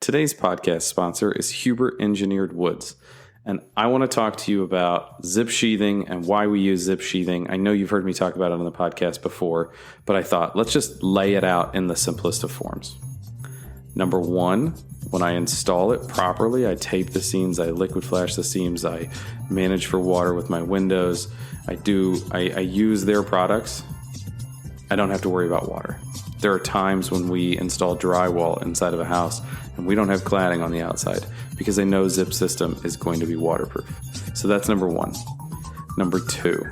Today's podcast sponsor is Huber Engineered Woods. And I want to talk to you about zip sheathing and why we use zip sheathing. I know you've heard me talk about it on the podcast before, but I thought let's just lay it out in the simplest of forms. Number one, when I install it properly, I tape the seams, I liquid flash the seams, I manage for water with my windows. I use their products. I don't have to worry about water. There are times when we install drywall inside of a house and we don't have cladding on the outside because I know zip system is going to be waterproof. So that's number one. Number two,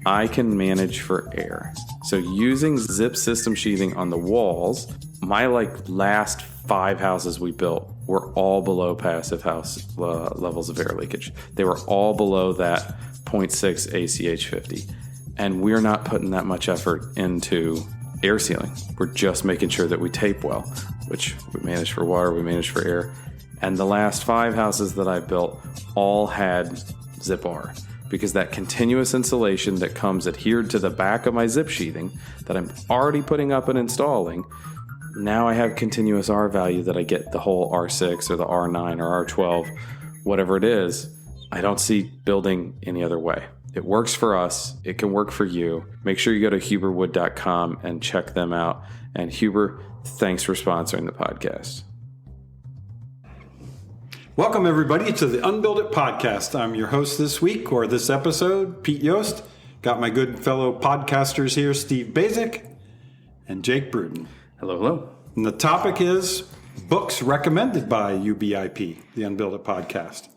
I can manage for air. So using zip system sheathing on the walls, my last 5 houses we built were all below passive house levels of air leakage. They were all below that 0.6 ACH50. And we're not putting that much effort into air sealing. We're just making sure that we tape well, which we manage for water, we manage for air. And the last 5 houses that I built all had Zip R, because that continuous insulation that comes adhered to the back of my zip sheathing that I'm already putting up and installing, now I have continuous R value that I get the whole R6 or the R9 or R12, whatever it is. I don't see building any other way. It works for us. It can work for you. Make sure you go to huberwood.com and check them out. And Huber, thanks for sponsoring the podcast. Welcome, everybody, to the Unbuild It podcast. I'm your host this week, or this episode, Pete Yost. Got my good fellow podcasters here, Steve Beiser and Jake Bruton. Hello, hello. And the topic is books recommended by UBIP, the Unbuild It podcast.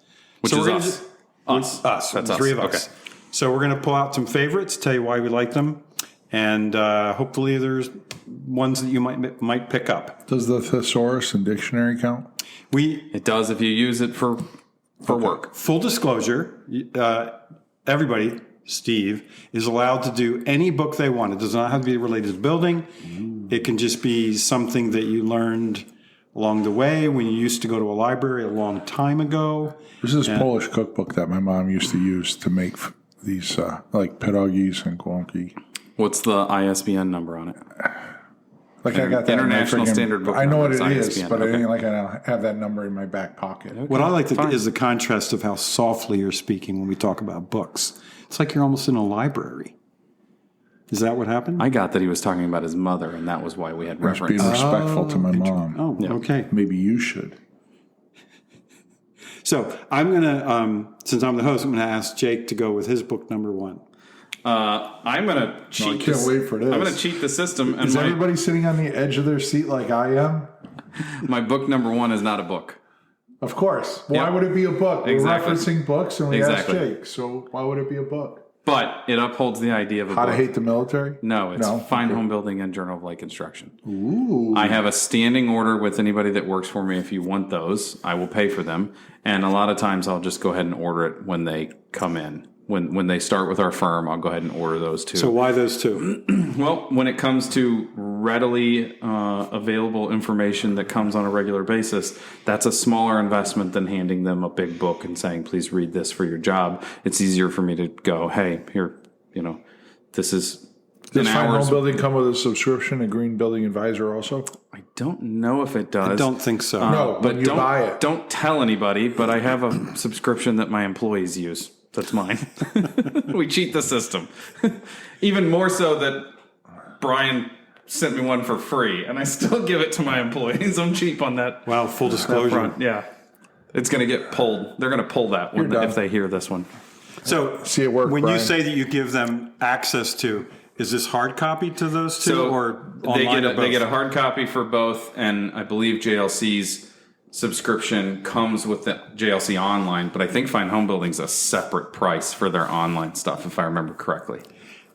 Which is us. Us. That's the us. three of us. Okay. So we're going to pull out some favorites, tell you why we like them, and hopefully there's ones that you might pick up. Does the thesaurus and dictionary count? It does if you use it for work. Full disclosure, everybody, Steve, is allowed to do any book they want. It does not have to be related to building. It can just be something that you learned along the way when you used to go to a library a long time ago. There's this Polish cookbook that my mom used to use to make these like pierogies and głąbki. What's the ISBN number on it? Like I got that International Standard Book. I know what it number. is, ISBN. but Okay. I don't have that number in my back pocket. Okay. What I like Fine. is the contrast of how softly you're speaking when we talk about books. It's like you're almost in a library. Is that what happened? I got that he was talking about his mother, and that was why we had Must be reference. respectful to my mom. Oh, Yeah. okay. Maybe you should. So I'm going to, since I'm the host, I'm going to ask Jake to go with his book number one. I'm going to cheat. I can't wait for this. I'm going to cheat the system. And Is everybody sitting on the edge of their seat like I am? my book number one is not a book. Of course. Why Yep. would it be a book? Exactly. We're referencing books and we Exactly. asked Jake. So why would it be a book? But it upholds the idea of a How book. to Hate the Military? No, it's No? Fine Okay. Homebuilding and Journal of Light Construction. Ooh. I have a standing order with anybody that works for me. If you want those, I will pay for them. And a lot of times I'll just go ahead and order it when they come in. When they start with our firm, I'll go ahead and order those too. So why those two? Well, when it comes to readily available information that comes on a regular basis, that's a smaller investment than handing them a big book and saying, please read this for your job. It's easier for me to go, hey, here, this is Does an Fine hour's. Home Building come with a subscription, a Green Building Advisor also? I don't know if it does. I don't think so. No, but when you don't, buy it. Don't tell anybody, but I have a subscription that my employees use. That's mine. We cheat the system. Even more so that Brian sent me one for free, and I still give it to my employees. I'm cheap on that. Wow, full disclosure. Front. Yeah. It's going to get pulled. They're going to pull that one if they hear this one. So See it work, when Brian. you say that you give them access to, is this hard copy to those two or they online? get, they get a hard copy for both, and I believe JLC's subscription comes with the JLC online, but I think Fine Home Building's a separate price for their online stuff, if I remember correctly.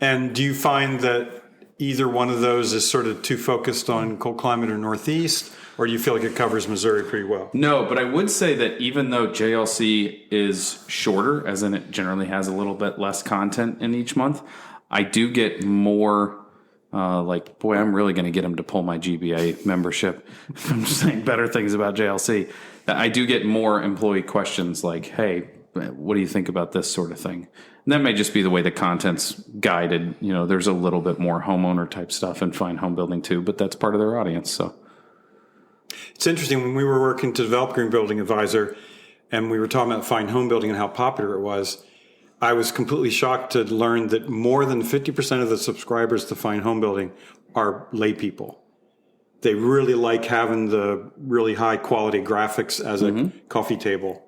And do you find that either one of those is sort of too focused on cold climate or Northeast, or do you feel like it covers Missouri pretty well? No, but I would say that even though JLC is shorter, as in it generally has a little bit less content in each month, I do get more I'm really going to get him to pull my GBA membership. I'm just saying better things about JLC. I do get more employee questions like, hey, what do you think about this sort of thing? And that may just be the way the content's guided. There's a little bit more homeowner type stuff in Fine Home Building too, but that's part of their audience. So It's interesting, when we were working to develop Green Building Advisor and we were talking about fine home building and how popular it was, I was completely shocked to learn that more than 50% of the subscribers to Fine Home Building are lay people. They really like having the really high quality graphics as a coffee table,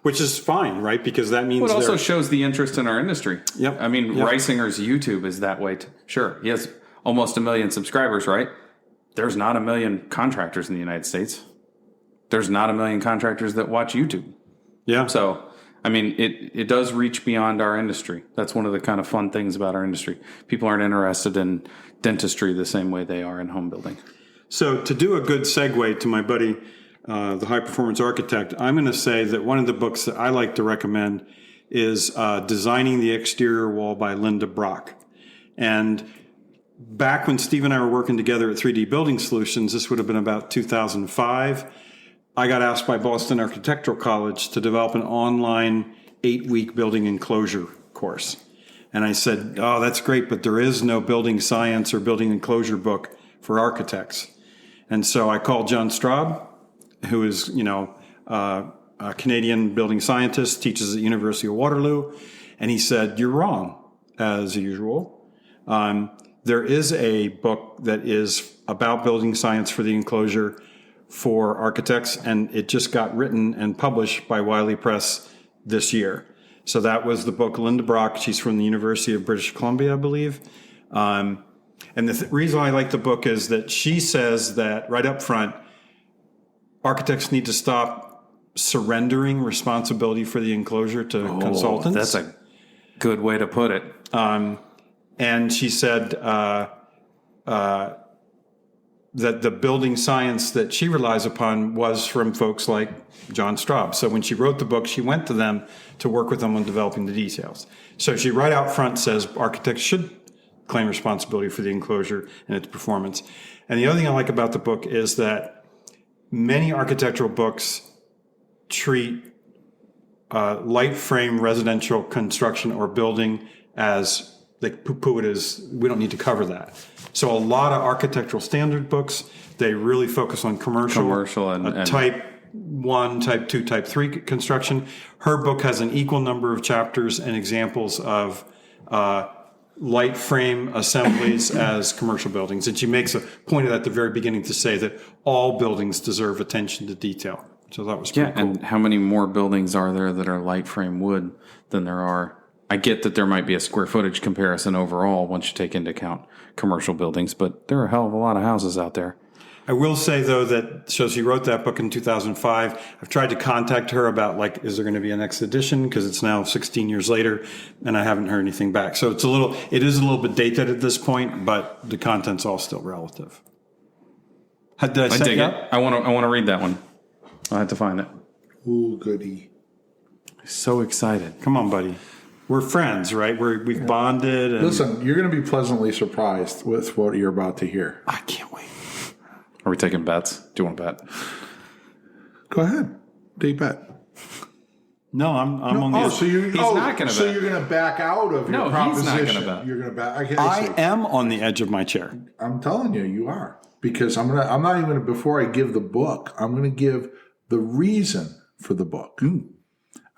which is fine, right? Because that means it also shows the interest in our industry. Yep. I mean, Reisinger's YouTube is that way. Sure, he has almost 1 million subscribers, right? There's not 1 million contractors in the United States. There's not 1 million contractors that watch YouTube. Yeah. So, I mean, it does reach beyond our industry. That's one of the kind of fun things about our industry. People aren't interested in dentistry the same way they are in home building. So to do a good segue to my buddy, the high performance architect, I'm going to say that one of the books that I like to recommend is Designing the Exterior Wall by Linda Brock. And back when Steve and I were working together at 3D Building Solutions, this would have been about 2005, I got asked by Boston Architectural College to develop an online 8-week building enclosure course. And I said, oh, that's great, but there is no building science or building enclosure book for architects. And so I called John Straub, who is, a Canadian building scientist, teaches at the University of Waterloo. And he said, you're wrong, as usual. There is a book that is about building science for the enclosure for architects, and it just got written and published by Wiley Press this year. So that was the book, Linda Brock. She's from the University of British Columbia, I believe. And the reason I like the book is that she says that right up front, architects need to stop surrendering responsibility for the enclosure to consultants. That's a good way to put it. And she said that the building science that she relies upon was from folks like John Straub. So when she wrote the book, she went to them to work with them on developing the details. So she right out front says architects should claim responsibility for the enclosure and its performance. And the other thing I like about the book is that many architectural books treat light frame residential construction or building as they poo-poo it as we don't need to cover that. So a lot of architectural standard books, they really focus on commercial and type 1, type 2, type 3 construction. Her book has an equal number of chapters and examples of light frame assemblies as commercial buildings. And she makes a point of that at the very beginning to say that all buildings deserve attention to detail. So that was pretty cool. And how many more buildings are there that are light frame wood than there are? I get that there might be a square footage comparison overall once you take into account commercial buildings, but there are a hell of a lot of houses out there. I will say, though, that so she wrote that book in 2005. I've tried to contact her about, is there going to be a next edition? Because it's now 16 years later, and I haven't heard anything back. So it is a little bit dated at this point, but the content's all still relative. Did I set dig you it. up? I want to read that one. I'll have to find it. Ooh, goody. So excited. Come on, buddy. We're friends, right? We've bonded. And Listen, you're going to be pleasantly surprised with what you're about to hear. I can't wait. Are we taking bets? Do you want to bet? Go ahead. Take bet. No, I'm on the. So you're not gonna So bet. you're going to back out of your No, he's not proposition. gonna bet. You're going to back. I am on the edge of my chair. I'm telling you, you are. Because I'm not even going to, before I give the book, I'm going to give the reason for the book.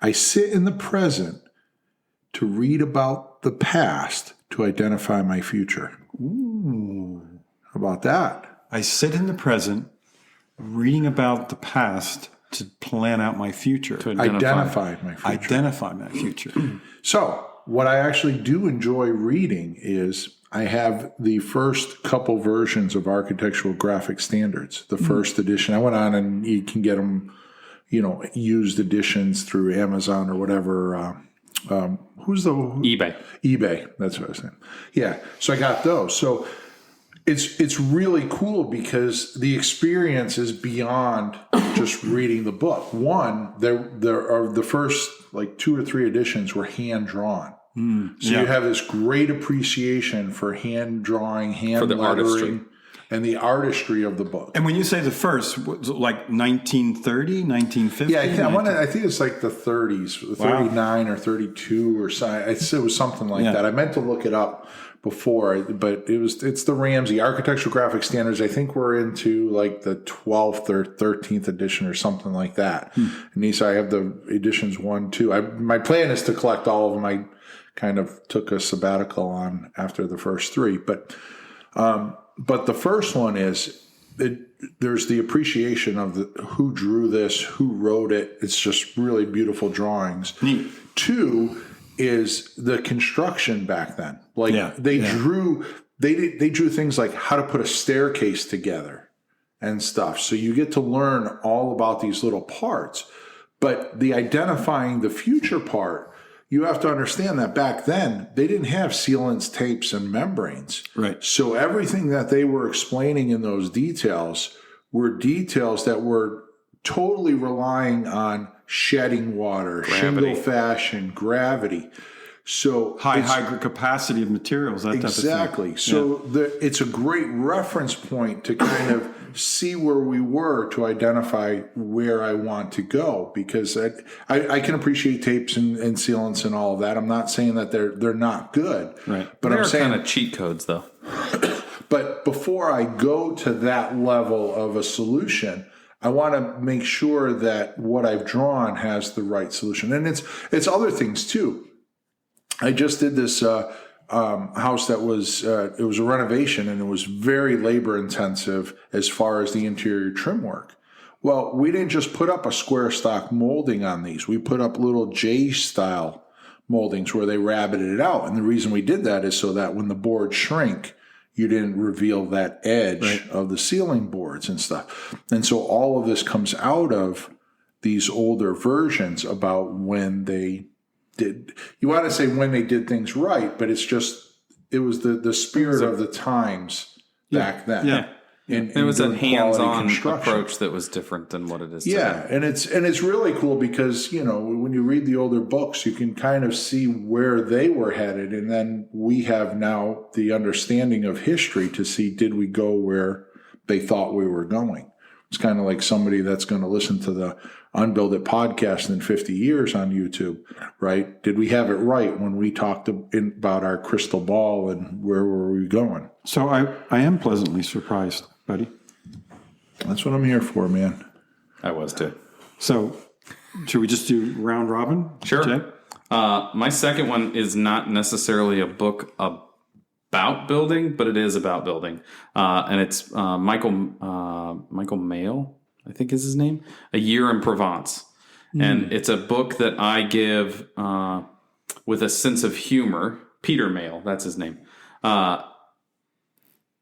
I sit in the present to read about the past to identify my future. Ooh. How about that? I sit in the present, reading about the past to plan out my future. To Identify my future. Identify my future. So, what I actually do enjoy reading is I have the first couple versions of Architectural Graphic Standards, the first edition. I went on and you can get them, used editions through Amazon or whatever. Who's the eBay? eBay. That's what I was saying. Yeah. So I got those. So it's really cool because the experience is beyond just reading the book. One, there are the first 2 or 3 editions were hand drawn. So you have this great appreciation for hand drawing, hand the lettering, and the artistry of the book. And when you say the first, was it like 1930, 1950? Yeah, I think it's like the 30s, 39 or 32 or something. It was something like that. I meant to look it up before, but it's the Ramsey Architectural Graphic Standards. I think we're into like the 12th or 13th edition or something like that. And these, I have the editions 1, 2. My plan is to collect all of them. I kind of took a sabbatical on after the first 3, but the first one is there's the appreciation of who drew this, who wrote it. It's just really beautiful drawings. Neat. 2 is the construction back then. Like they drew things like how to put a staircase together and stuff. So you get to learn all about these little parts. But the identifying the future part, you have to understand that back then they didn't have sealants, tapes, and membranes. Right. So everything that they were explaining in those details were details that were totally relying on shedding water, shingle fashion, gravity. So high capacity of materials, that type of thing. Exactly. So it's a great reference point to kind of see where we were to identify where I want to go, because I can appreciate tapes and sealants and all of that. I'm not saying that they're not good. Right. But They're I'm saying kind of cheat codes, though. But before I go to that level of a solution, I want to make sure that what I've drawn has the right solution. And it's other things too. I just did this house that was it was a renovation, and it was very labor intensive as far as the interior trim work. Well, we didn't just put up a square stock molding on these. We put up little J style moldings where they rabbited it out. And the reason we did that is so that when the boards shrink, you didn't reveal that edge of the ceiling boards and stuff. And so all of this comes out of these older versions about when they did, you want to say when they did things right, but it was the spirit of the times back then. Yeah. It was a hands-on approach that was different than what it is today. Yeah, and it's really cool because, when you read the older books, you can kind of see where they were headed, and then we have now the understanding of history to see, did we go where they thought we were going? It's kind of like somebody that's going to listen to the Unbuild It podcast in 50 years on YouTube, right? Did we have it right when we talked about our crystal ball and where were we going? So I am pleasantly surprised, buddy. That's what I'm here for, man. I was too. So should we just do round robin? Sure. Jay? My second one is not necessarily a book about building, but it is about building. And it's Michael Mayle, I think is his name, A Year in Provence. And it's a book that I give with a sense of humor. Peter Mayle, that's his name.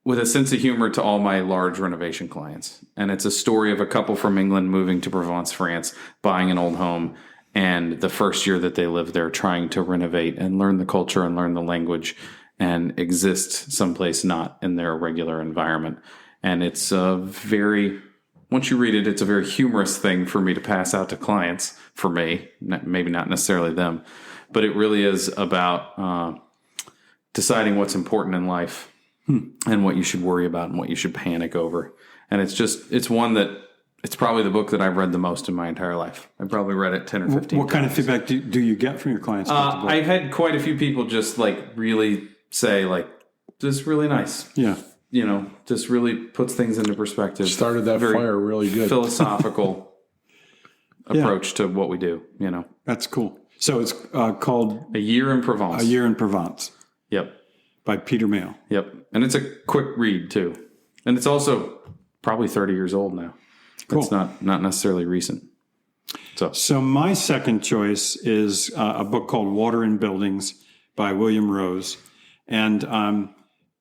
With a sense of humor to all my large renovation clients. And it's a story of a couple from England moving to Provence, France, buying an old home. And the first year that they lived there, trying to renovate and learn the culture and learn the language and exist someplace not in their regular environment. And it's once you read it, it's a very humorous thing for me to pass out to clients, for me, maybe not necessarily them. But it really is about deciding what's important in life and what you should worry about and what you should panic over. And it's one that, it's probably the book that I've read the most in my entire life. I've probably read it 10 or 15 What kind of times. feedback do you get from your clients about the book? I've had quite a few people just really say this is really nice. Yeah. Just really puts things into perspective. Started that Very fire really good. Philosophical approach to what we do, That's cool. So it's called A Year in Provence. A Year in Provence Yep. by Peter Mayle. Yep. And it's a quick read too. And it's probably 30 years old now. Cool. It's not necessarily recent. So my second choice is a book called Water in Buildings by William Rose. And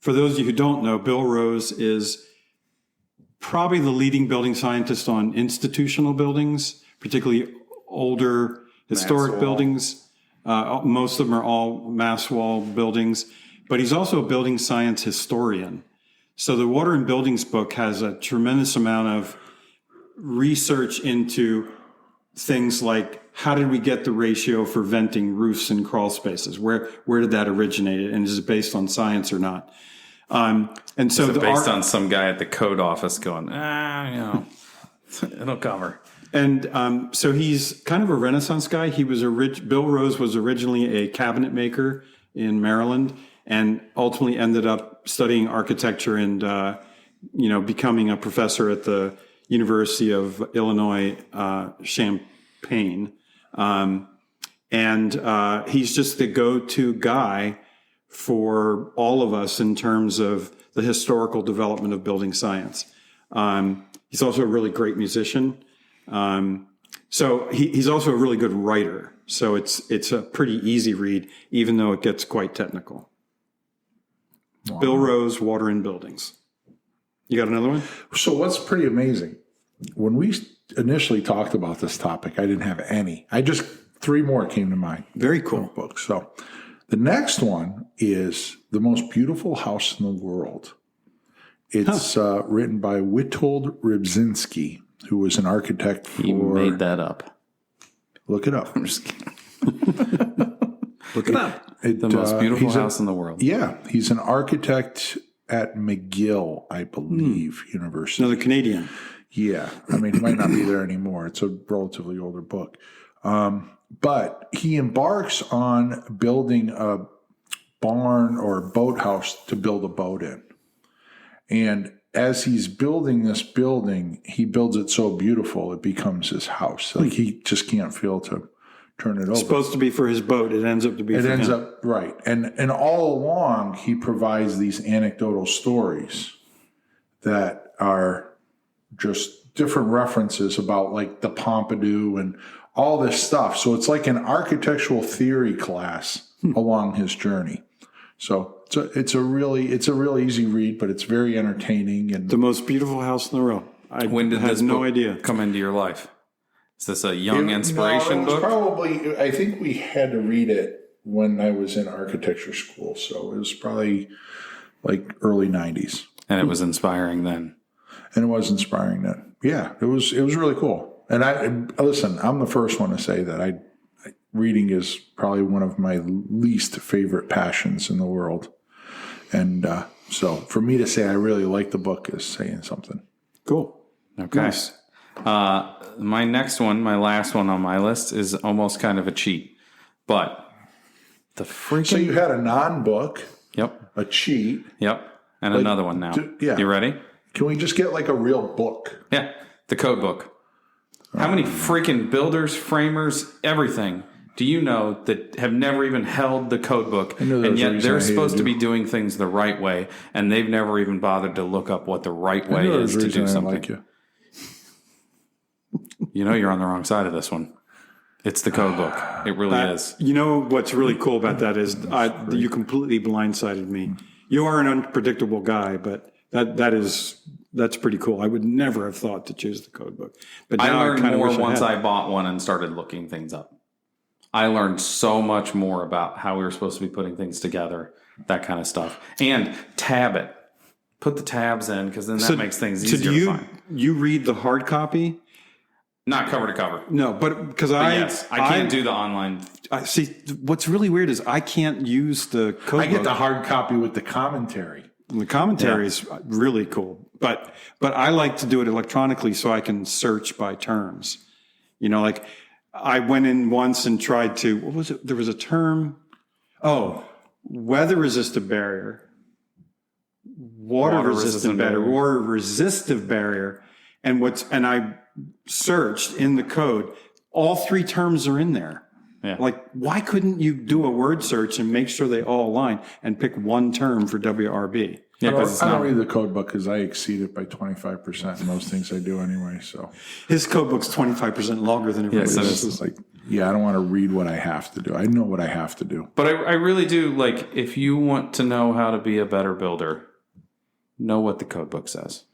for those of you who don't know, Bill Rose is probably the leading building scientist on institutional buildings, particularly older historic buildings. Most of them are all mass wall buildings, but he's also a building science historian. So the Water in Buildings book has a tremendous amount of research into things like how did we get the ratio for venting roofs and crawl spaces? Where did that originate? And is it based on science or not? And so Is it based on some guy at the code office going, it'll cover. And so he's kind of a Renaissance guy. Bill Rose was originally a cabinet maker in Maryland, and ultimately ended up studying architecture and, becoming a professor at the University of Illinois, Champaign. And he's just the go-to guy for all of us in terms of the historical development of building science. He's also a really great musician. So he's also a really good writer. So it's a pretty easy read, even though it gets quite technical. Wow. Bill Rose, Water in Buildings. You got another one? So what's pretty amazing, when we initially talked about this topic, I didn't have any. 3 more came to mind. Very cool. Books. So the next one is The Most Beautiful House in the World. It's written by Witold Rybczynski, who was an architect for... He made that up. Look it up. I'm just kidding. Look it up. The most beautiful house in the world. Yeah. He's an architect at McGill, I believe, University. Another Canadian. Yeah. I mean, he might not be there anymore. It's a relatively older book. But he embarks on building a barn or a boathouse to build a boat in. And as he's building this building, he builds it so beautiful, it becomes his house. Like he just can't fail to turn it over. It's supposed to be for his boat. It ends up to be for him. It ends up, right. And all along, he provides these anecdotal stories that are just different references about like the Pompidou and all this stuff. So it's like an architectural theory class along his journey. So it's a really easy read, but it's very entertaining. And The Most Beautiful House in the World. When did this no idea come into your life? Is this a young inspiration book? Probably, I think we had to read it when I was in architecture school. So it was probably like early 90s. And it was inspiring then. And it was inspiring then. Yeah, it was really cool. And listen, I'm the first one to say that reading is probably one of my least favorite passions in the world. And so for me to say I really like the book is saying something. Cool. Okay. Nice. My next one, my last one on my list, is almost kind of a cheat. But the freaking... So you had a non-book. Yep. A cheat. Yep. And another one now. Yeah. You ready? Can we just get like a real book? Yeah. The code book. How many freaking builders, framers, everything do you know that have never even held the code book, and yet they're supposed to be doing things the right way, and they've never even bothered to look up what the right way is to do something? Like you. You know you're on the wrong side of this one. It's the code book. It really is. You know what's really cool about that is you completely blindsided me. You are an unpredictable guy, but that's pretty cool. I would never have thought to choose the code book. But now I learned more once I bought one and started looking things up. I learned so much more about how we were supposed to be putting things together, that kind of stuff. And tab it. Put the tabs in, because then that makes things easier to find. You read the hard copy? Not cover to cover. No, but yes, I can't do the online. See, what's really weird is I can't use the code book. I get the hard copy with the commentary. The commentary is really cool. But I like to do it electronically so I can search by terms. You know, like I went in once and tried to, what was it? There was a term. Oh, weather resistant barrier, water resistant barrier, water resistive barrier. And I searched in the code, all 3 terms are in there. Yeah. Like, why couldn't you do a word search and make sure they all align and pick one term for WRB? Yeah, I don't read the code book because I exceed it by 25% in most things I do anyway. So his code book's 25% longer than everybody else's. Like, I don't want to read what I have to do. I know what I have to do. But I really do, like, if you want to know how to be a better builder, know what the code book says.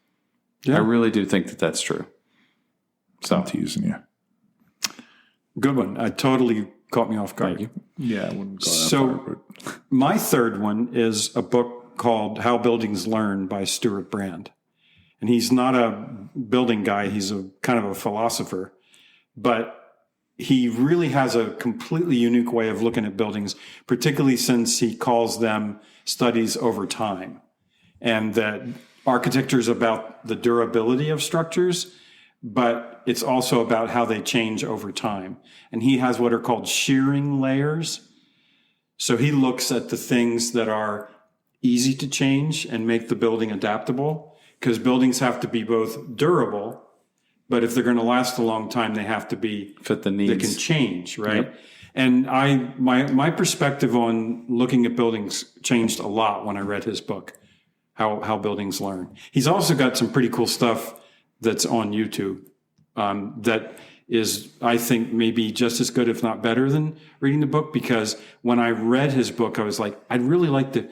Yeah. I really do think that that's true. So I'm teasing you. Good one. I totally caught me off guard. Thank you. Yeah, I wouldn't go that so far, my third one is a book called How Buildings Learn by Stuart Brand. And he's not a building guy. He's a kind of a philosopher, but he really has a completely unique way of looking at buildings, particularly since he calls them studies over time, and that architecture is about the durability of structures, but it's also about how they change over time. And he has what are called shearing layers. So he looks at the things that are easy to change and make the building adaptable, because buildings have to be both durable, but if they're going to last a long time, they have to be Fit the needs. They can change, right? Yep. And my perspective on looking at buildings changed a lot when I read his book, How Buildings Learn. He's also got some pretty cool stuff that's on YouTube that is, I think, maybe just as good, if not better, than reading the book. Because when I read his book, I was like, I'd really like to,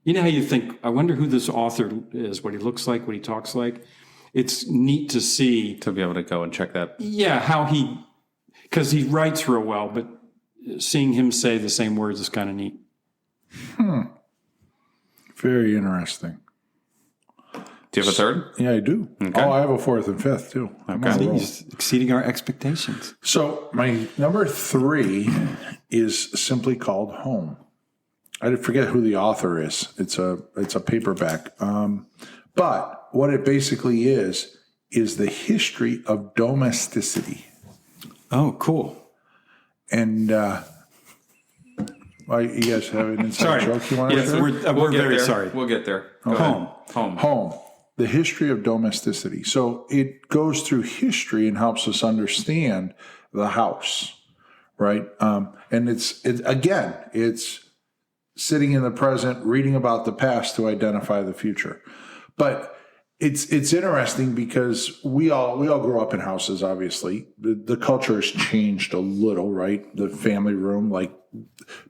you know how you think, I wonder who this author is, what he looks like, what he talks like. It's neat to see. To be able to go and check that. Yeah, how because he writes real well, but seeing him say the same words is kind of neat. Very interesting. Do you have a third? Yeah, I do. Okay. Oh, I have a fourth and fifth too. Okay. He's exceeding our expectations. So my number 3 is simply called Home. I forget who the author is. It's a paperback. But what it basically is the history of domesticity. Oh, cool. And you guys have an inside joke you want to Yes, share? we're very there. sorry. We'll get there. Go Home. ahead. Home. The history of domesticity. So it goes through history and helps us understand the house, right? And it's sitting in the present, reading about the past to identify the future. But it's interesting because we all grow up in houses. Obviously, the culture has changed a little, right? The family room, like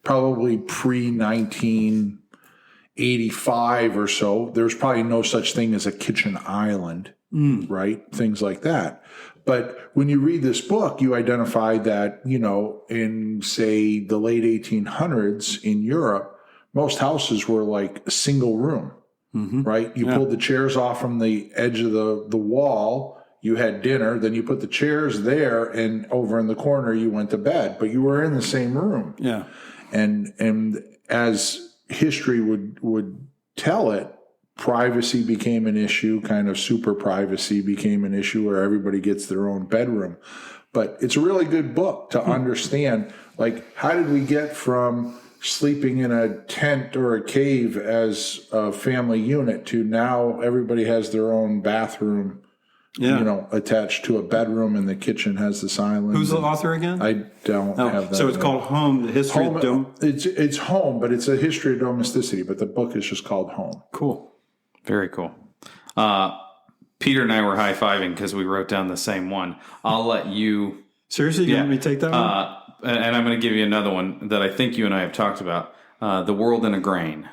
probably pre-1985 or so, there's probably no such thing as a kitchen island, right? Things like that. But when you read this book, you identify that, in say the late 1800s in Europe, most houses were like a single room. Right? You pulled the chairs off from the edge of the wall. You had dinner. Then you put the chairs there, and over in the corner you went to bed. But you were in the same room. Yeah. And as history would tell it, privacy became an issue. Kind of super privacy became an issue where everybody gets their own bedroom. But it's a really good book to understand. Like, how did we get from sleeping in a tent or a cave as a family unit to now everybody has their own bathroom, attached to a bedroom, and the kitchen has this island. Who's the author again? I don't have that. So it's called Home, the history of It's Home, but it's a history of domesticity, but the book is just called Home. Cool. Very cool. Peter and I were high-fiving because we wrote down the same one. I'll let you... Seriously? You want me to take that one? And I'm going to give you another one that I think you and I have talked about, The World in a Grain.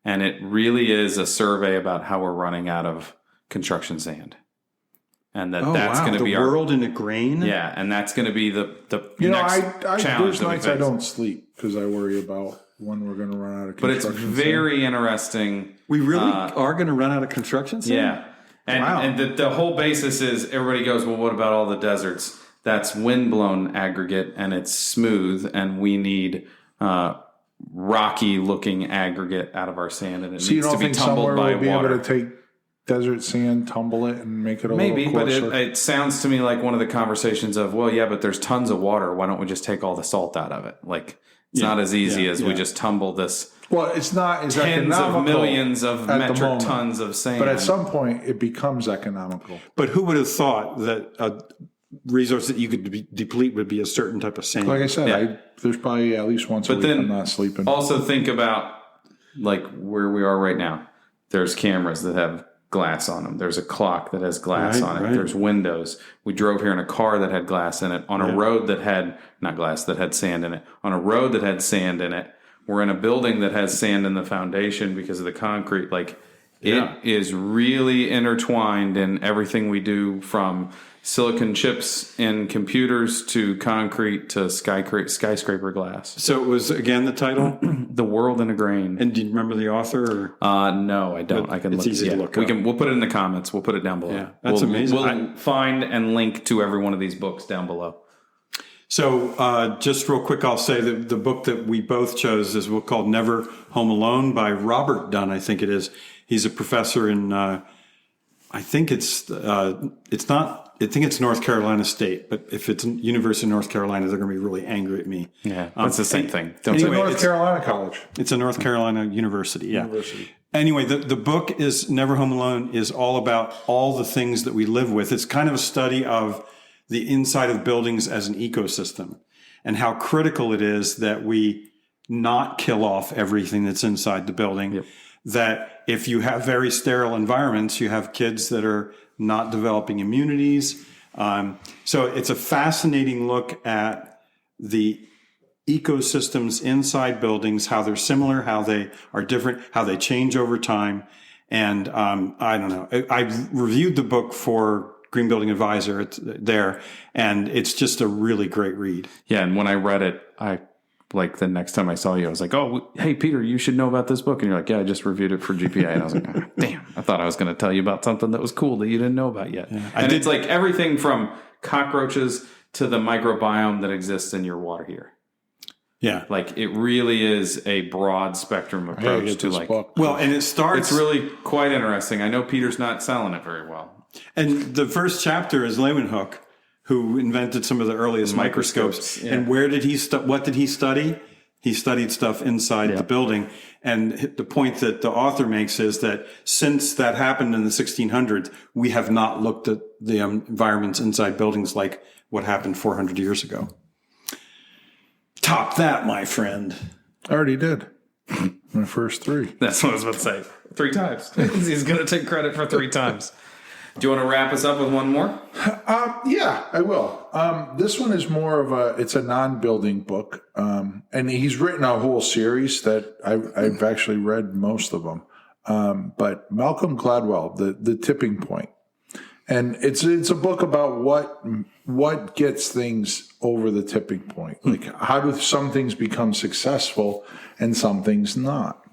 And it really is a survey about how we're running out of construction sand. And that's going to be The World in a Grain? Yeah, and that's going to be the I challenge there's nights I don't sleep because I worry about when we're going to run out of construction sand. But it's very interesting. We really are going to run out of construction sand? Yeah. And the whole basis is everybody goes, well, what about all the deserts? That's windblown aggregate, and it's smooth, and we need rocky-looking aggregate out of our sand, and it needs to be tumbled by we'll be water. able to take desert sand, tumble it, and make it a Maybe, little but coarser? it sounds to me like one of the conversations of, well, yeah, but there's tons of water. Why don't we just take all the salt out of it? Like, it's not as easy as we just tumble this. Well, it's not as tens economical of millions of at the metric moment. tons of sand. But at some point, it becomes economical. But who would have thought that a resource that you could deplete would be a certain type of sand? Like I said, there's probably at least once a week I'm not sleeping. Also think about like where we are right now. There's cameras that have glass on them. There's a clock that has glass on it. Right. There's windows. We drove here in a car that had glass in it, on a road that had, not glass, that had sand in it, on a road that had sand in it. We're in a building that has sand in the foundation because of the concrete. Like, it is really intertwined in everything we do, from silicon chips in computers to concrete to skyscraper glass. So it was, again, the title? The World in a Grain. And do you remember the author? No, I don't. I can it's look. easy to look up. We'll put it in the comments. We'll put it down below. Yeah, that's amazing. We'll find and link to every one of these books down below. So just real quick, I'll say that the book that we both chose is a book called Never Home Alone by Robert Dunn, I think it is. He's a professor in I think it's not. I think it's North Carolina State, but if it's University of North Carolina, they're going to be really angry at me. Yeah, that's the same thing. Anyway, North Carolina college. It's a North Carolina university. Yeah. Anyway, the book is Never Home Alone is all about all the things that we live with. It's kind of a study of the inside of buildings as an ecosystem and how critical it is that we not kill off everything that's inside the building. Yep. That if you have very sterile environments, you have kids that are not developing immunities. So it's a fascinating look at the ecosystems inside buildings, how they're similar, how they are different, how they change over time. And I don't know. I reviewed the book for Green Building Advisor. It's there, and it's just a really great read. Yeah, and when I read it, like the next time I saw you, I was like, "Oh, hey Peter, you should know about this book." And you're like, "Yeah, I just reviewed it for GPA." And I was like, oh, "Damn, I thought I was going to tell you about something that was cool that you didn't know about yet." Yeah, and it's like everything from cockroaches to the microbiome that exists in your water heater. Yeah, like it really is a broad spectrum approach to like. Book. Well, and it starts. It's really quite interesting. I know Peter's not selling it very well. And the first chapter is Leeuwenhoek, who invented some of the earliest microscopes. Yeah. And where did what did he study? He studied stuff inside the building. And the point that the author makes is that since that happened in the 1600s, we have not looked at the environments inside buildings like what happened 400 years ago. Top that, my friend. I already did. My first 3. That's what I was about to say. 3 times. He's going to take credit for 3 times. Do you want to wrap us up with one more? Yeah, I will. This one is more of it's a non-building book. And he's written a whole series that I've actually read most of them. But Malcolm Gladwell, the Tipping Point. And it's a book about what gets things over the tipping point. Like how do some things become successful and some things not,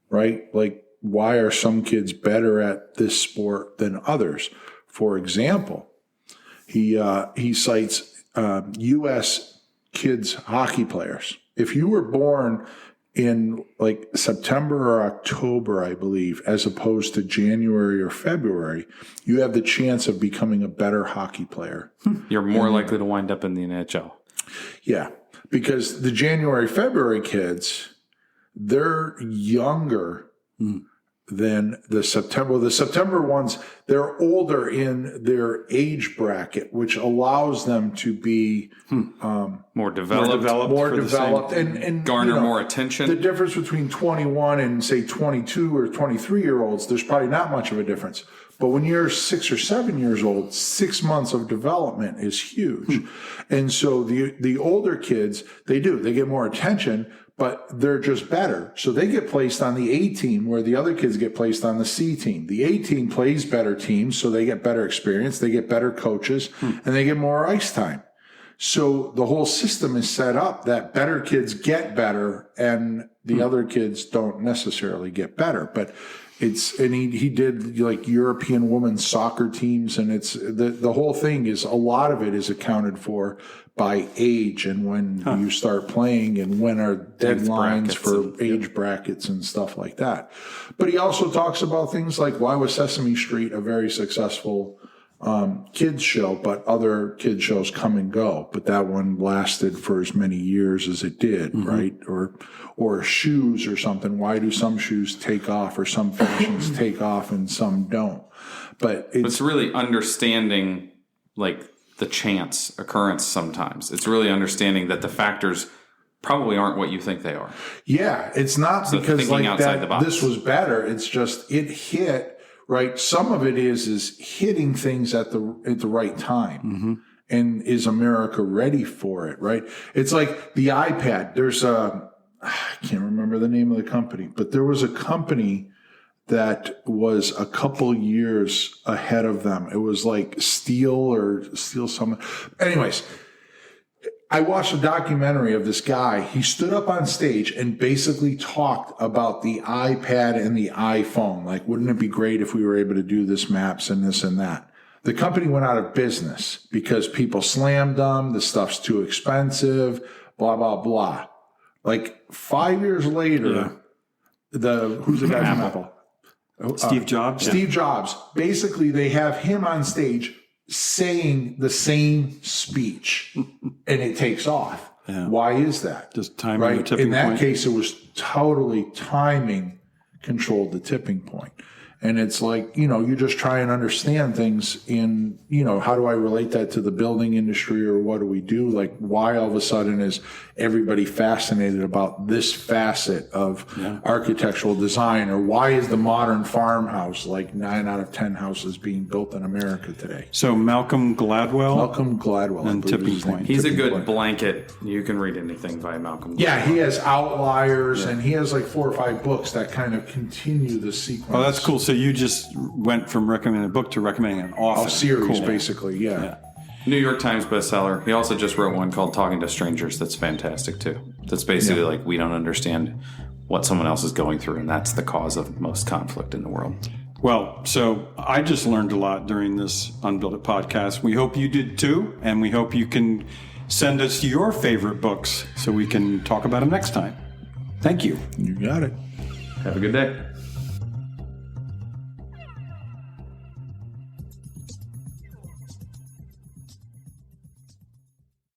right? Like why are some kids better at this sport than others? For example, he cites U.S. kids hockey players. If you were born in like September or October, I believe, as opposed to January or February, you have the chance of becoming a better hockey player. You're more likely to wind up in the NHL. Yeah, because the January, February kids, they're younger than the September. Well, the September ones, they're older in their age bracket, which allows them to be more developed, and garner more attention. The difference between 21 and say 22 or 23-year-olds, there's probably not much of a difference. But when you're 6 or 7 years old, 6 months of development is huge. And so the older kids, they get more attention, but they're just better. So they get placed on the A team where the other kids get placed on the C team. The A team plays better teams, so they get better experience, they get better coaches, and they get more ice time. So the whole system is set up that better kids get better and the other kids don't necessarily get better. But he did like European women's soccer teams, and it's the whole thing is a lot of it is accounted for by age and when you start playing and when are deadlines for age brackets and stuff like that. But he also talks about things like why was Sesame Street a very successful kids show, but other kids shows come and go. But that one lasted for as many years as it did, right? Or shoes or something. Why do some shoes take off or some fashions take off and some don't? But it's really understanding like the chance occurrence sometimes. It's really understanding that the factors probably aren't what you think they are. Yeah, it's not so because like outside the box. This was better. It's just it hit, right? Some of it is hitting things at the right time. And is America ready for it, right? It's like the iPad. There's I can't remember the name of the company, but there was a company that was a couple years ahead of them. It was like Steel something. Anyways, I watched a documentary of this guy. He stood up on stage and basically talked about the iPad and the iPhone. Like, wouldn't it be great if we were able to do this maps and this and that? The company went out of business because people slammed them. The stuff's too expensive, blah, blah, blah. Like 5 years later, who's the guy from Apple? Steve Jobs. Steve Jobs. Basically, they have him on stage saying the same speech, and it takes off. Yeah. Why is that? Just timing the tipping In that point. case, it was totally timing controlled the tipping point. And it's like, you just try and understand things in, how do I relate that to the building industry, or what do we do? Like, why all of a sudden is everybody fascinated about this facet of architectural design? Or why is the modern farmhouse like 9 out of 10 houses being built in America today? So Malcolm Gladwell. And Tipping Point. He's a good blanket. You can read anything by Malcolm Gladwell. Yeah, he has outliers, and he has like 4 or 5 books that kind of continue the sequence. Oh, that's cool. So you just went from recommending a book to recommending an author. A series, Cool. basically, yeah. New York Times bestseller. He also just wrote one called Talking to Strangers that's fantastic too. That's basically like we don't understand what someone else is going through, and that's the cause of most conflict in the world. Well, so I just learned a lot during this Unbuilt It podcast. We hope you did too, and we hope you can send us your favorite books so we can talk about them next time. Thank you. You got it. Have a good day.